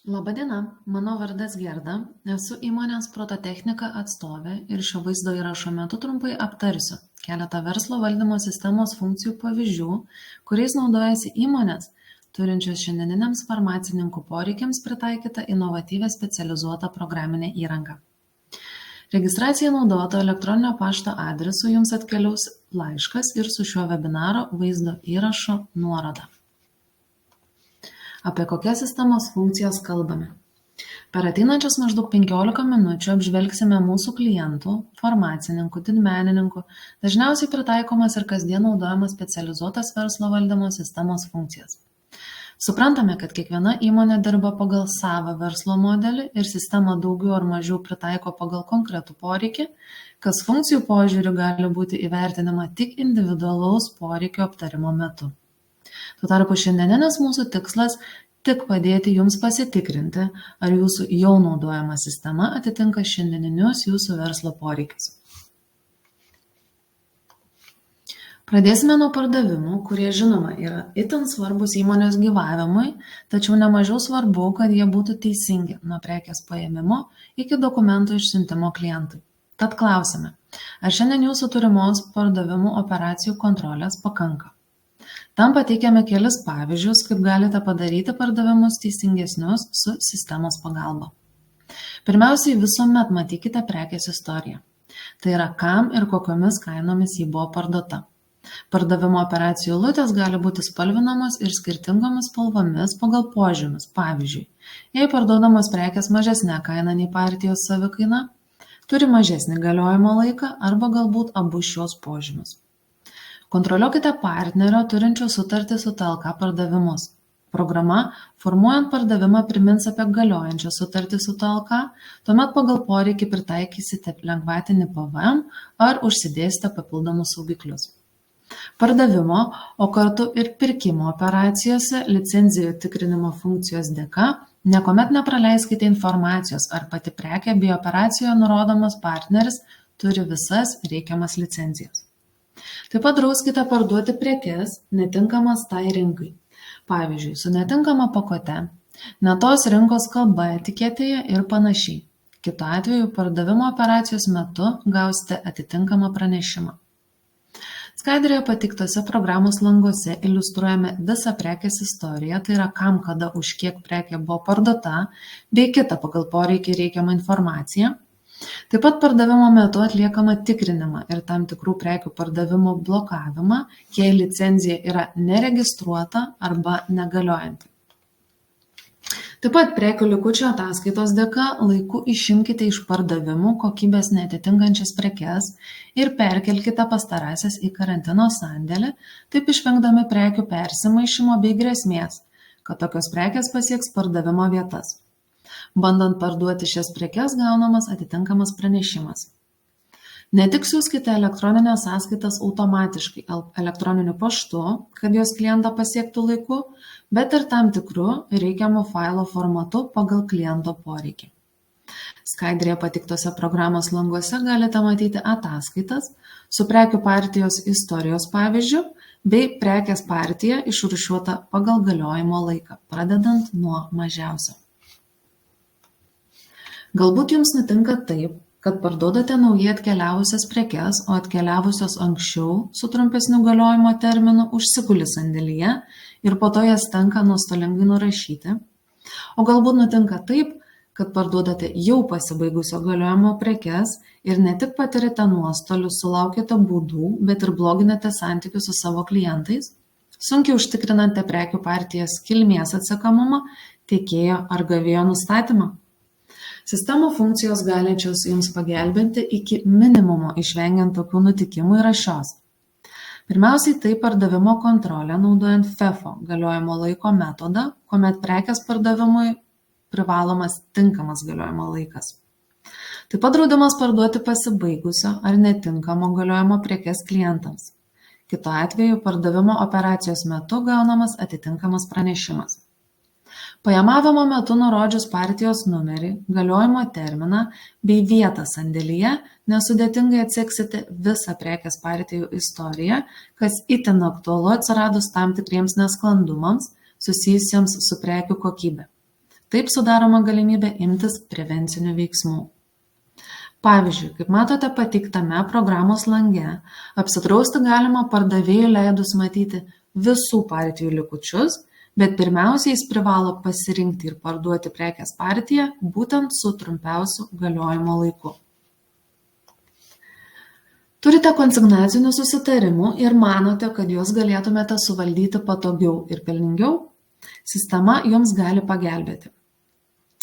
Labadiena, mano vardas Gerda, esu įmonės Prototechnika atstovė ir šio vaizdo įrašo metu trumpai aptarsiu keletą verslo valdymo sistemos funkcijų pavyzdžių, kuriais naudojasi įmonės, turinčios šiandieniniams farmacininkų poreikiams pritaikytą inovatyvią specializuotą programinę įrangą. Registracijai naudoto elektroninio pašto adresu jums atkeliaus laiškas ir su šiuo webinaro vaizdo įrašo nuoroda. Apie kokias sistemos funkcijas kalbame. Per ateinančias maždaug 15 minučių apžvelgsime mūsų klientų, farmacininkų, didmenininkų, dažniausiai pritaikomas ir kasdien naudojamas specializuotas verslo valdymo sistemos funkcijas. Suprantame, kad kiekviena įmonė dirba pagal savą verslo modelį ir sistemą daugiau ar mažiau pritaiko pagal konkretų poreikį, kas funkcijų požiūriu gali būti įvertinama tik individualaus poreikio aptarimo metu. Tuo tarpu šiandieninis mūsų tikslas tik padėti jums pasitikrinti, ar jūsų jau naudojama sistema atitinka šiandieninius jūsų verslo poreikius. Pradėsime nuo pardavimų, kurie žinoma yra itin svarbus įmonės gyvavimui, tačiau nemažiau svarbu, kad jie būtų teisingi nuo prekės paėmimo iki dokumentų išsiuntimo klientui. Tad klausime, ar šiandien jūsų turimos pardavimų operacijų kontrolės pakanka? Tam pateikiame kelis pavyzdžius, kaip galite padaryti pardavimus teisingesnius su sistemos pagalba. Pirmiausiai visuomet matykite prekės istoriją. Tai yra, kam ir kokiomis kainomis ji buvo parduota. Pardavimo operacijų eilutės gali būti spalvinamos ir skirtingomis spalvomis pagal požymius. Pavyzdžiui, jei parduodamos prekės mažesnė kaina nei partijos savikaina, turi mažesnį galiojimo laiką arba galbūt abu šios požymius. Kontroliuokite partnerio turinčio sutartį su TLK pardavimus. Programa, formuojant pardavimą, primins apie galiojančią sutartį su TLK, tuomet pagal poreikį pritaikysite lengvatinį PVM ar užsidėsite papildomus saugiklius. Pardavimo, o kartu ir pirkimo operacijose licenzijų tikrinimo funkcijos dėka niekuomet nepraleiskite informacijos, ar pati prekė bei operacijoje nurodomas partneris turi visas reikiamas licenzijas. Taip pat drauskite parduoti prekes netinkamas tai rinkai. Pavyzdžiui, su netinkama pakote, ne tos rinkos kalba etiketėje ir panašiai. Kitu atveju pardavimo operacijos metu gausite atitinkamą pranešimą. Skaidrėje pateiktose programos languose iliustruojame visą prekės istoriją, tai yra kam, kada, už kiek prekė buvo parduota, bei kitą pagal poreikį reikiamą informaciją. Taip pat pardavimo metu atliekama tikrinimą ir tam tikrų prekių pardavimo blokavimą, jei licenzija yra neregistruota arba negaliojanti. Taip pat prekių likučių ataskaitos dėka laiku išimkite iš pardavimų kokybės neatitinkančias prekes ir perkelkite pastarąsias į karantino sandėlį, taip išvengdami prekių persimaišymo bei grėsmės, kad tokios prekės pasieks pardavimo vietas. Bandant parduoti šias prekes gaunamas atitinkamas pranešimas. Ne tik siųskite elektroninės sąskaitas automatiškai elektroniniu paštu, kad jos klientą pasiektų laiku, bet ir tam tikru reikiamu failo formatu pagal kliento poreikį. Skaidrėje patiktose programos languose galite matyti ataskaitas su prekių partijos istorijos pavyzdžiu bei prekės partija išrūšiuota pagal galiojimo laiką, pradedant nuo mažiausio. Galbūt jums nutinka taip, kad parduodate naujai atkeliavusias prekes, o atkeliavusios anksčiau su trumpesniu galiojimo terminu užsiguli sandėlyje ir po to jas tenka nuostolingai nurašyti. O galbūt nutinka taip, kad parduodate jau pasibaigusio galiojimo prekes ir ne tik patirite nuostolius, sulaukite baudų, bet ir bloginate santykius su savo klientais, sunkiai užtikrinate prekių partijas kilmės atsekamumą, tiekėjo ar gavėjo nustatymą. Sistemų funkcijos galinčios jums pagelbėti iki minimumo išvengiant tokių nutikimų yra šios. Pirmiausiai tai pardavimo kontrolė naudojant FEFO galiojimo laiko metodą, kuomet prekės pardavimui privalomas tinkamas galiojimo laikas. Taip pat draudimas parduoti pasibaigusio ar netinkamo galiojimo prekes klientams. Kitu atveju pardavimo operacijos metu gaunamas atitinkamas pranešimas. Pajamavimo metu nurodžius partijos numerį, galiojimo terminą bei vietą sandėlyje, nesudėtingai atseksite visą prekės partijų istoriją, kas itin aktualu atsiradus tam tikriems nesklandumams susijusiems su prekių kokybė. Taip sudaroma galimybė imtis prevencinių veiksmų. Pavyzdžiui, kaip matote pateiktame programos lange, apsidrausti galima pardavėjui leidus matyti visų partijų likučius, bet pirmiausia jis privalo pasirinkti ir parduoti prekės partiją būtent su trumpiausiu galiojimo laiku. Turite konsignacinių susitarimų ir manote, kad juos galėtumėte suvaldyti patogiau ir pelningiau? Sistema jums gali pagelbėti.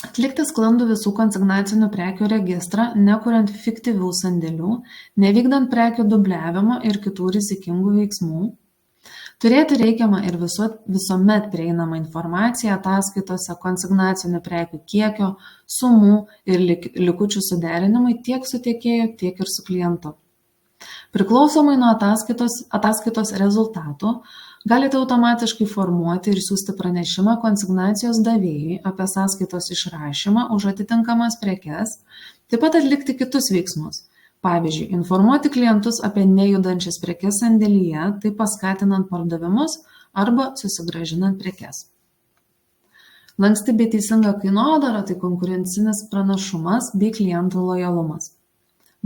Atlikti sklandų visų konsignacinių prekių registrą, nekuriant fiktyvių sandėlių, nevykdant prekių dubliavimo ir kitų rizikingų veiksmų. Turėti reikiamą ir visuomet prieinamą informaciją ataskaitose konsignacinių prekių kiekio, sumų ir likučių suderinimui tiek su tiekėju, tiek ir su klientu. Priklausomai nuo ataskaitos rezultatų, galite automatiškai formuoti ir siųsti pranešimą konsignacijos davėjui apie sąskaitos išrašymą už atitinkamas prekes, taip pat atlikti kitus veiksmus. Pavyzdžiui, informuoti klientus apie nejudančias prekes sandėlyje, taip paskatinant pardavimus arba susigrąžinant prekes. Lanksti bei teisinga kainodara tai konkurencinis pranašumas bei klientų lojalumas.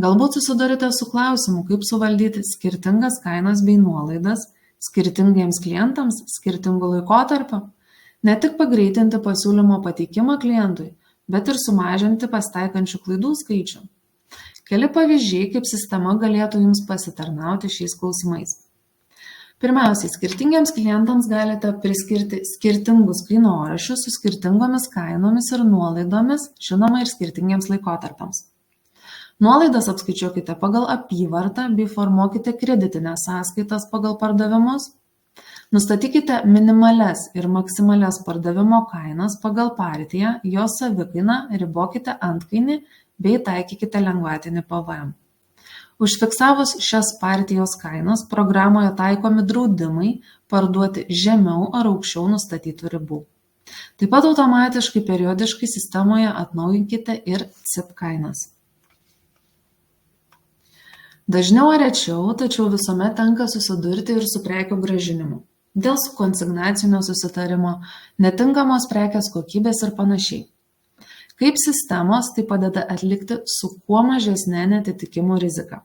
Galbūt susidurite su klausimu, kaip suvaldyti skirtingas kainas bei nuolaidas skirtingiems klientams skirtingų laikotarpių, ne tik pagreitinti pasiūlymo pateikimą klientui, bet ir sumažinti pasitaikančių klaidų skaičių. Keli pavyzdžiai, kaip sistema galėtų jums pasitarnauti šiais klausimais. Pirmiausiai, skirtingiems klientams galite priskirti skirtingus kainoraščius su skirtingomis kainomis ir nuolaidomis, žinoma ir skirtingiems laikotarpiams. Nuolaidas apskaičiuokite pagal apyvartą bei formuokite kreditinės sąskaitas pagal pardavimus. Nustatykite minimalias ir maksimalias pardavimo kainas pagal partiją, jos savikainą, ribokite antkainį bei taikykite lengvatinį PVM. Užfiksavus šias partijos kainas, programoje taikomi draudimai parduoti žemiau ar aukščiau nustatytų ribų. Taip pat automatiškai periodiškai sistemoje atnaujinkite ir CIP kainas. Dažniau ar rečiau, tačiau visuomet tenka susidurti ir su prekių grąžinimu. Dėl konsignacinio susitarimo, netinkamos prekės kokybės ir panašiai. Kaip sistemos tai padeda atlikti su kuo mažesnė neatitikimų rizika.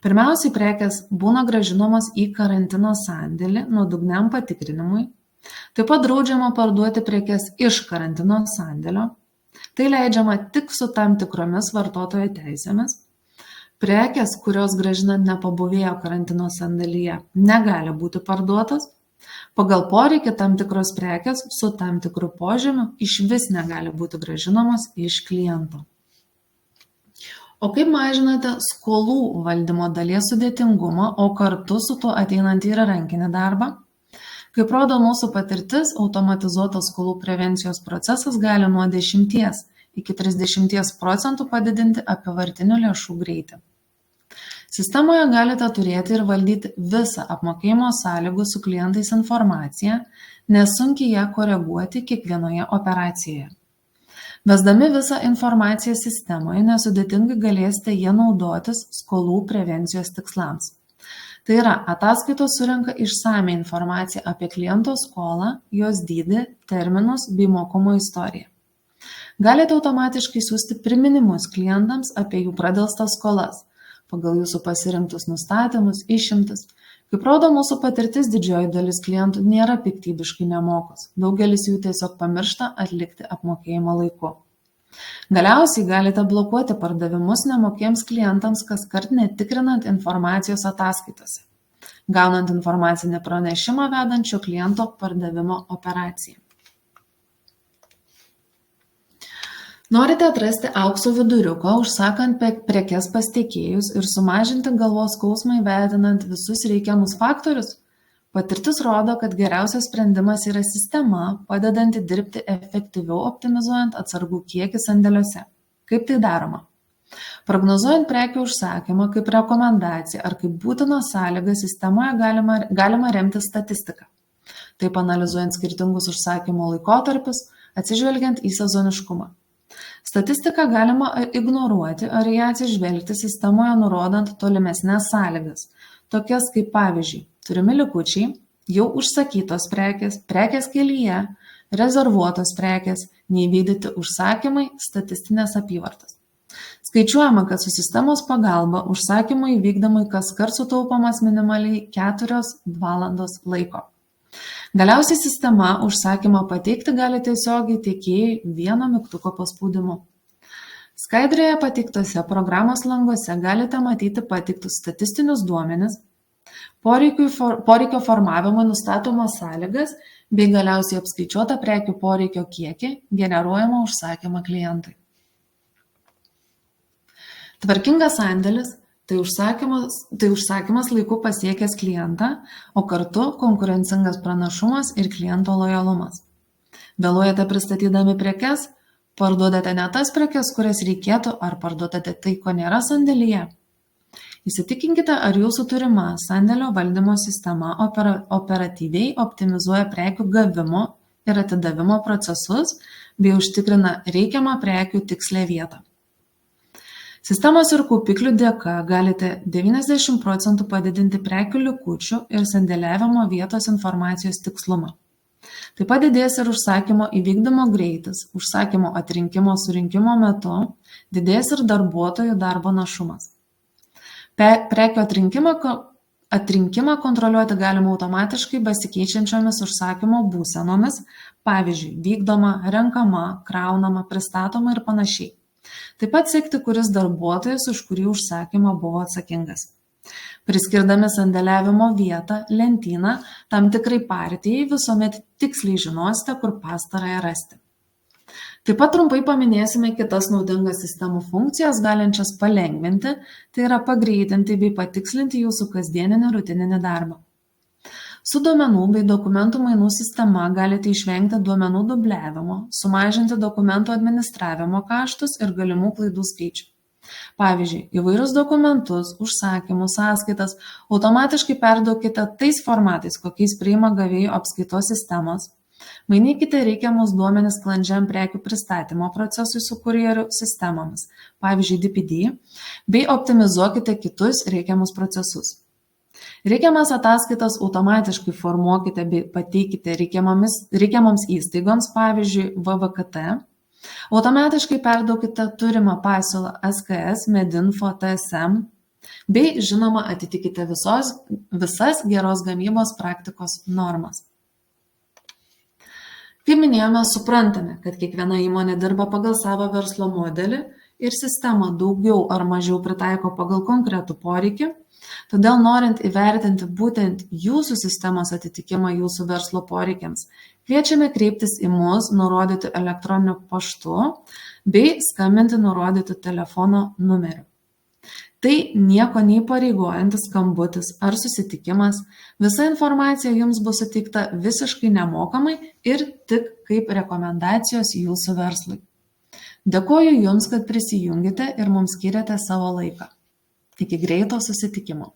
Pirmiausiai prekės būna grąžinamos į karantino sandėlį nuodugniam patikrinimui. Taip pat draudžiama parduoti prekes iš karantino sandėlio. Tai leidžiama tik su tam tikromis vartotojo teisėmis. Prekės, kurios grąžinant nepabuvėjo karantino sandėlyje, negali būti parduotos. Pagal poreikį tam tikros prekės su tam tikru požymiu išvis negali būti grąžinamos iš kliento. O kaip mažinate skolų valdymo dalies sudėtingumą, o kartu su tuo ateinantį ir rankinį darbą? Kaip rodo mūsų patirtis, automatizuotas skolų prevencijos procesas gali nuo 10 iki 30% padidinti apyvartinių lėšų greitį. Sistemoje galite turėti ir valdyti visą apmokėjimo sąlygų su klientais informaciją, nesunkiai ją koreguoti kiekvienoje operacijoje. Vesdami visą informaciją sistemoje, nesudėtingai galėsite ją naudotis skolų prevencijos tikslams. Tai yra, ataskaitos surenka išsamią informaciją apie kliento skolą, jos dydį, terminus bei mokumo istoriją. Galite automatiškai siųsti priminimus klientams apie jų pradelstas skolas, pagal jūsų pasirinktus nustatymus, išimtis. Kaip rodo mūsų patirtis, didžioji dalis klientų nėra piktybiškai nemokos. Daugelis jų tiesiog pamiršta atlikti apmokėjimą laiku. Galiausiai galite blokuoti pardavimus nemokiems klientams kaskart netikrinant informacijos ataskaitose, gaunant informacinį pranešimą vedančio kliento pardavimo operaciją. Norite atrasti aukso viduriuką, užsakant prekes pas tiekėjus ir sumažinti galvos skausmą įvertinant visus reikiamus faktorius? Patirtis rodo, kad geriausias sprendimas yra sistema, padedanti dirbti efektyviau optimizuojant atsargų kiekį sandėliuose. Kaip tai daroma? Prognozuojant prekių užsakymą kaip rekomendaciją ar kaip būtiną sąlygą sistemoje galima remti statistiką. Taip analizuojant skirtingus užsakymo laikotarpius, atsižvelgiant į sezoniškumą. Statistiką galima ignoruoti ar ją atsižvelgti sistemoje nurodant tolimesnes sąlygas, tokias kaip pavyzdžiui, turimi likučiai, jau užsakytos prekės, prekės kelyje, rezervuotos prekės, neįvykdyti užsakymai, statistinės apyvartos. Skaičiuojama, kad su sistemos pagalba užsakymų įvykdymui kaskart sutaupomas minimaliai 4 valandos laiko. Galiausiai sistema užsakymą pateikti gali tiesiogiai tiekėjai vieno mygtuko paspaudimu. Skaidrėje pateiktose programos languose galite matyti pateiktus statistinius duomenis, poreikio formavimui nustatomas sąlygas bei galiausiai apskaičiuotą prekių poreikio kiekį generuojamą užsakymą klientui. Tvarkingas sandėlis tai užsakymas laiku pasiekęs klientą, o kartu konkurencingas pranašumas ir kliento lojalumas. Vėluojate pristatydami prekes, parduodate ne tas prekes, kurias reikėtų, ar parduodate tai, ko nėra sandėlyje. Įsitikinkite, ar jūsų turima sandėlio valdymo sistema operatyviai optimizuoja prekių gavimo ir atidavimo procesus bei užtikrina reikiamą prekių tikslę vietą. Sistemos ir kaupiklių dėka galite 90% padidinti prekių likučių ir sandėliavimo vietos informacijos tikslumą. Taip pat didės ir užsakymo įvykdymo greitis, užsakymo atrinkimo surinkimo metu, didės ir darbuotojų darbo našumas. Prekių atrinkimą kontroliuoti galima automatiškai besikeičiančiomis užsakymo būsenomis, pavyzdžiui, vykdoma, renkama, kraunama, pristatoma ir panašiai. Taip pat sekti, kuris darbuotojas už kurį užsakymą buvo atsakingas. Priskirdami sandėliavimo vietą, lentyną, tam tikrai partijai visuomet tiksliai žinosite, kur pastarąją rasti. Taip pat trumpai paminėsime kitas naudingas sistemų funkcijas, galinčias palengvinti, tai yra pagreitinti bei patikslinti jūsų kasdieninį rutininį darbą. Su duomenų bei dokumentų mainų sistema galite išvengti duomenų dubliavimo, sumažinti dokumentų administravimo kaštus ir galimų klaidų skaičių. Pavyzdžiui, įvairius dokumentus, užsakymus, sąskaitas automatiškai perduokite tais formatais, kokiais priima gavėjų apskaitos sistemos. Mainykite reikiamus duomenis sklandžiam prekių pristatymo procesui su kurjerių sistemomis, pavyzdžiui, DPD, bei optimizuokite kitus reikiamus procesus. Reikiamas ataskaitas automatiškai formuokite bei pateikite reikiamoms įstaigoms, pavyzdžiui, VVKT. Automatiškai perduokite turimą pasiūlą SKS, Medinfo, TSM bei, žinoma, atitikite visas geros gamybos praktikos normas. Kaip minėjome, suprantame, kad kiekviena įmonė dirba pagal savo verslo modelį ir sistemą daugiau ar mažiau pritaiko pagal konkretų poreikį. Todėl norint įvertinti būtent jūsų sistemos atitikimą jūsų verslo poreikiams, kviečiame kreiptis į mus nurodyti elektroniniu paštu bei skambinti nurodyti telefono numeriu. Tai nieko neįpareigojantis skambutis ar susitikimas, visa informacija jums bus suteikta visiškai nemokamai ir tik kaip rekomendacijos jūsų verslui. Dėkoju Jums, kad prisijungėte ir mums skyrėte savo laiką. Iki greito susitikimo.